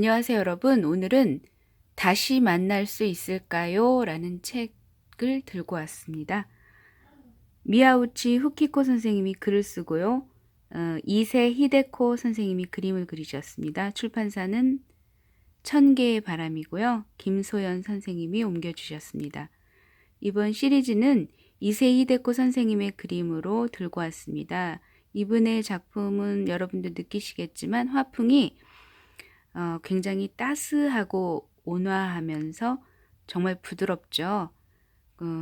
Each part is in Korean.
안녕하세요, 여러분. 오늘은 다시 만날 수 있을까요? 라는 책을 들고 왔습니다. 미야우치 후키코 선생님이 글을 쓰고요. 이세 히데코 선생님이 그림을 그리셨습니다. 출판사는 천개의 바람이고요. 김소연 선생님이 옮겨주셨습니다. 이번 시리즈는 이세 히데코 선생님의 그림으로 들고 왔습니다. 이분의 작품은 여러분도 느끼시겠지만 화풍이 굉장히 따스하고 온화하면서 정말 부드럽죠.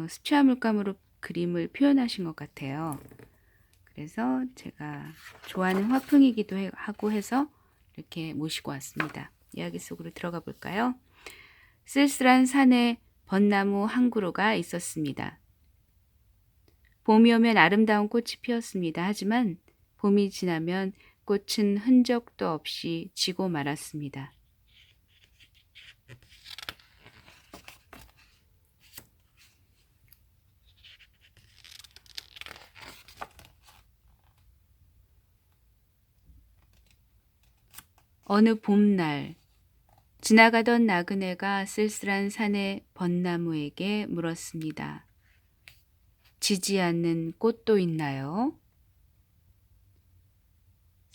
수채화 물감으로 그림을 표현하신 것 같아요. 그래서 제가 좋아하는 화풍이기도 하고 해서 이렇게 모시고 왔습니다. 이야기 속으로 들어가 볼까요? 쓸쓸한 산에 벚나무 한 그루가 있었습니다. 봄이 오면 아름다운 꽃이 피었습니다. 하지만 봄이 지나면 꽃은 흔적도 없이 지고 말았습니다. 어느 봄날 지나가던 나그네가 쓸쓸한 산의 벚나무에게 물었습니다. 지지 않는 꽃도 있나요?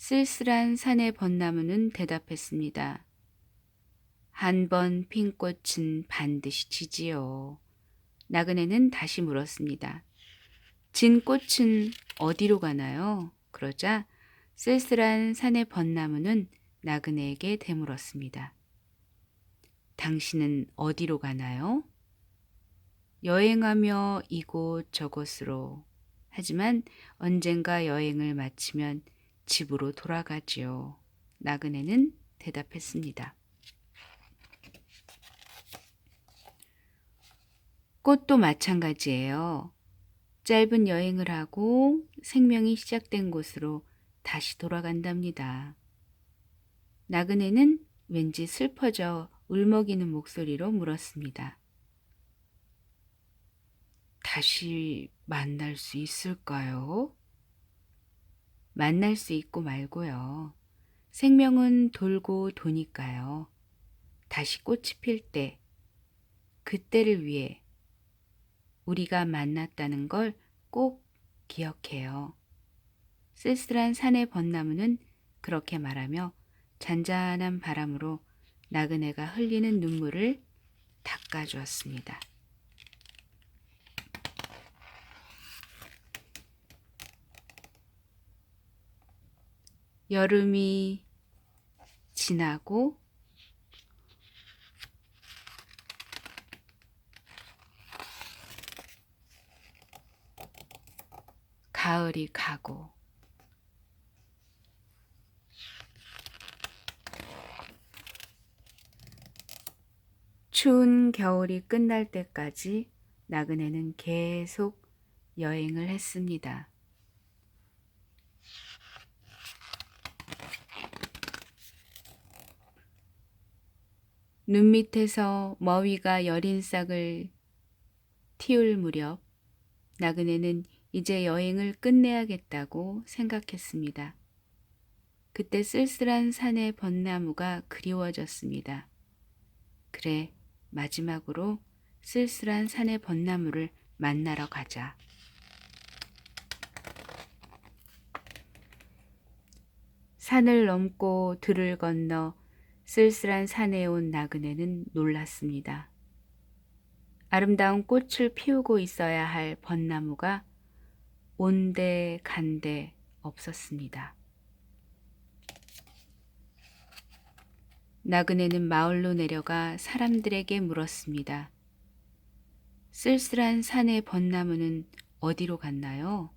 쓸쓸한 산의 벚나무는 대답했습니다. 한 번 핀 꽃은 반드시 지지요. 나그네는 다시 물었습니다. 진 꽃은 어디로 가나요? 그러자 쓸쓸한 산의 벚나무는 나그네에게 되물었습니다. 당신은 어디로 가나요? 여행하며 이곳 저곳으로. 하지만 언젠가 여행을 마치면 집으로 돌아가지요. 나그네는 대답했습니다. 꽃도 마찬가지예요. 짧은 여행을 하고 생명이 시작된 곳으로 다시 돌아간답니다. 나그네는 왠지 슬퍼져 울먹이는 목소리로 물었습니다. 다시 만날 수 있을까요? 만날 수 있고 말고요. 생명은 돌고 도니까요. 다시 꽃이 필 때, 그때를 위해 우리가 만났다는 걸 꼭 기억해요. 쓸쓸한 산의 벚나무는 그렇게 말하며 잔잔한 바람으로 나그네가 흘리는 눈물을 닦아주었습니다. 여름이 지나고 가을이 가고 추운 겨울이 끝날 때까지 나그네는 계속 여행을 했습니다. 눈 밑에서 머위가 여린 싹을 틔울 무렵 나그네는 이제 여행을 끝내야겠다고 생각했습니다. 그때 쓸쓸한 산의 벚나무가 그리워졌습니다. 그래, 마지막으로 쓸쓸한 산의 벚나무를 만나러 가자. 산을 넘고 들을 건너 쓸쓸한 산에 온 나그네는 놀랐습니다. 아름다운 꽃을 피우고 있어야 할 벚나무가 온데 간데 없었습니다. 나그네는 마을로 내려가 사람들에게 물었습니다. 쓸쓸한 산의 벚나무는 어디로 갔나요?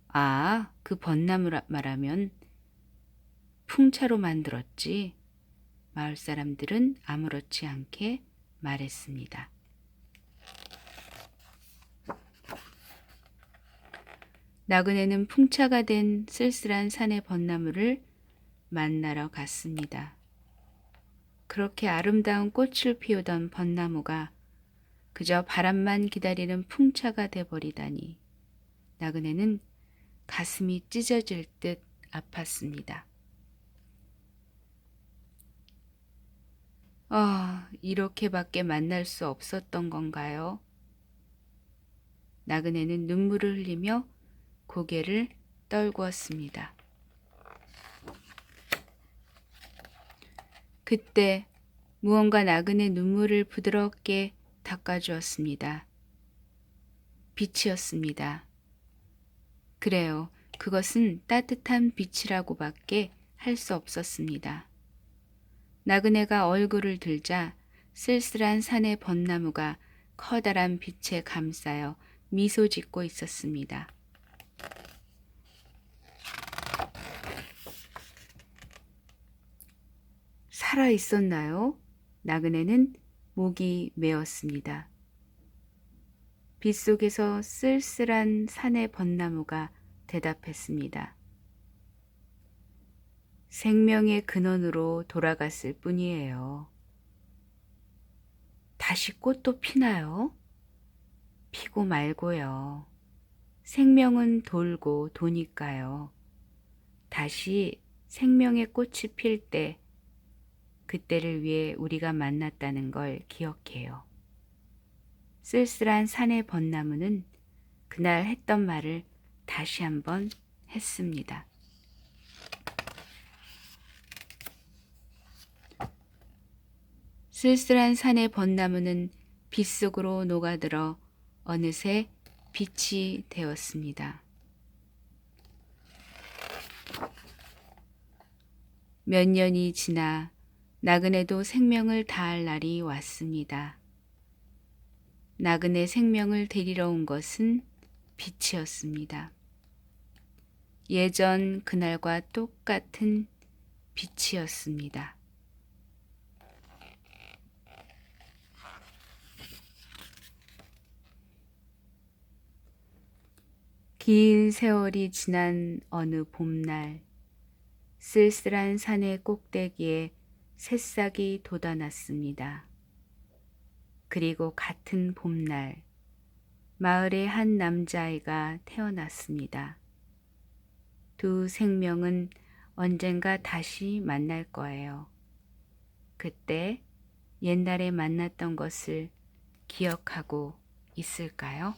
아, 그 벚나무 말하면 풍차로 만들었지. 마을 사람들은 아무렇지 않게 말했습니다. 나그네는 풍차가 된 쓸쓸한 산의 벚나무를 만나러 갔습니다. 그렇게 아름다운 꽃을 피우던 벚나무가 그저 바람만 기다리는 풍차가 돼버리다니 나그네는 가슴이 찢어질 듯 아팠습니다. 이렇게밖에 만날 수 없었던 건가요? 나그네는 눈물을 흘리며 고개를 떨구었습니다. 그때 무언가 나그네 눈물을 부드럽게 닦아주었습니다. 빛이었습니다. 그래요. 그것은 따뜻한 빛이라고밖에 할 수 없었습니다. 나그네가 얼굴을 들자 쓸쓸한 산의 벚나무가 커다란 빛에 감싸여 미소 짓고 있었습니다. 살아 있었나요? 나그네는 목이 메었습니다. 빗속에서 쓸쓸한 산의 벚나무가 대답했습니다. 생명의 근원으로 돌아갔을 뿐이에요. 다시 꽃도 피나요? 피고 말고요. 생명은 돌고 도니까요. 다시 생명의 꽃이 필 때, 그때를 위해 우리가 만났다는 걸 기억해요. 쓸쓸한 산의 벚나무는 그날 했던 말을 다시 한번 했습니다. 쓸쓸한 산의 벚나무는 빛속으로 녹아들어 어느새 빛이 되었습니다. 몇 년이 지나 나그네도 생명을 다할 날이 왔습니다. 나그네 생명을 데리러 온 것은 빛이었습니다. 예전 그날과 똑같은 빛이었습니다. 긴 세월이 지난 어느 봄날, 쓸쓸한 산의 꼭대기에 새싹이 돋아났습니다. 그리고 같은 봄날, 마을에 한 남자아이가 태어났습니다. 두 생명은 언젠가 다시 만날 거예요. 그때 옛날에 만났던 것을 기억하고 있을까요?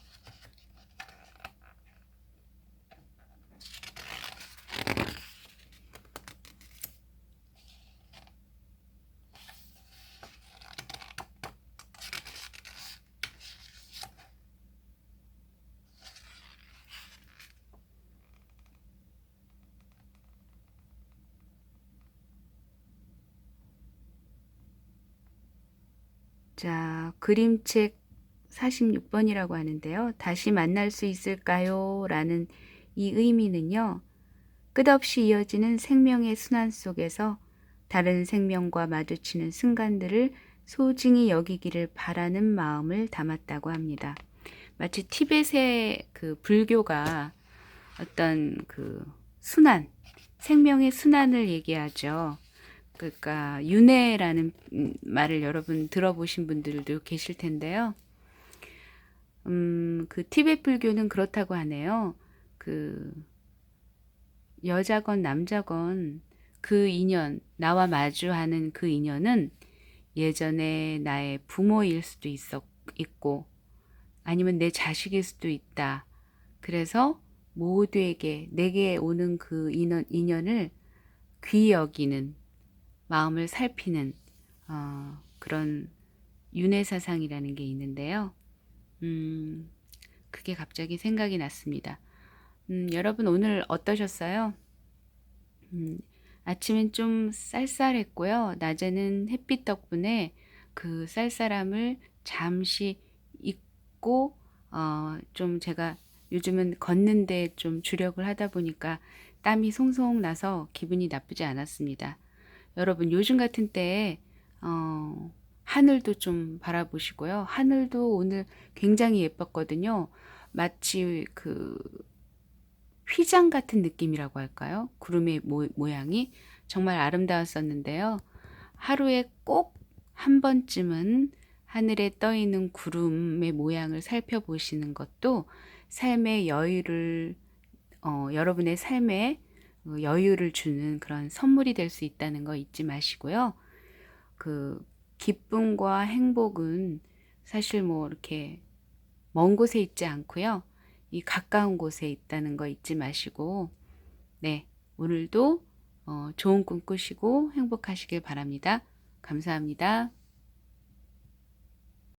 자, 그림책 46번이라고 하는데요. 다시 만날 수 있을까요? 라는 이 의미는요. 끝없이 이어지는 생명의 순환 속에서 다른 생명과 마주치는 순간들을 소중히 여기기를 바라는 마음을 담았다고 합니다. 마치 티벳의 그 불교가 어떤 그 순환, 생명의 순환을 얘기하죠. 그러니까 윤회라는 말을 여러분 들어보신 분들도 계실 텐데요. 그 티베트 불교는 그렇다고 하네요. 그 여자건 남자건 그 인연, 나와 마주하는 그 인연은 예전에 나의 부모일 수도 있고 아니면 내 자식일 수도 있다. 그래서 모두에게 내게 오는 그 인연을 귀히 여기는 마음을 살피는 그런 윤회사상이라는 게 있는데요. 그게 갑자기 생각이 났습니다. 여러분 오늘 어떠셨어요? 아침엔 좀 쌀쌀했고요. 낮에는 햇빛 덕분에 그 쌀쌀함을 잠시 잊고 좀 제가 요즘은 걷는데 좀 주력을 하다 보니까 땀이 송송 나서 기분이 나쁘지 않았습니다. 여러분 요즘 같은 때에 하늘도 좀 바라보시고요. 하늘도 오늘 굉장히 예뻤거든요. 마치 그 휘장 같은 느낌이라고 할까요? 구름의 모양이 정말 아름다웠었는데요. 하루에 꼭 한 번쯤은 하늘에 떠 있는 구름의 모양을 살펴보시는 것도 삶의 여유를 여러분의 삶에 여유를 주는 그런 선물이 될 수 있다는 거 잊지 마시고요. 그 기쁨과 행복은 사실 뭐 이렇게 먼 곳에 있지 않고요. 이 가까운 곳에 있다는 거 잊지 마시고, 네, 오늘도 좋은 꿈 꾸시고 행복하시길 바랍니다. 감사합니다.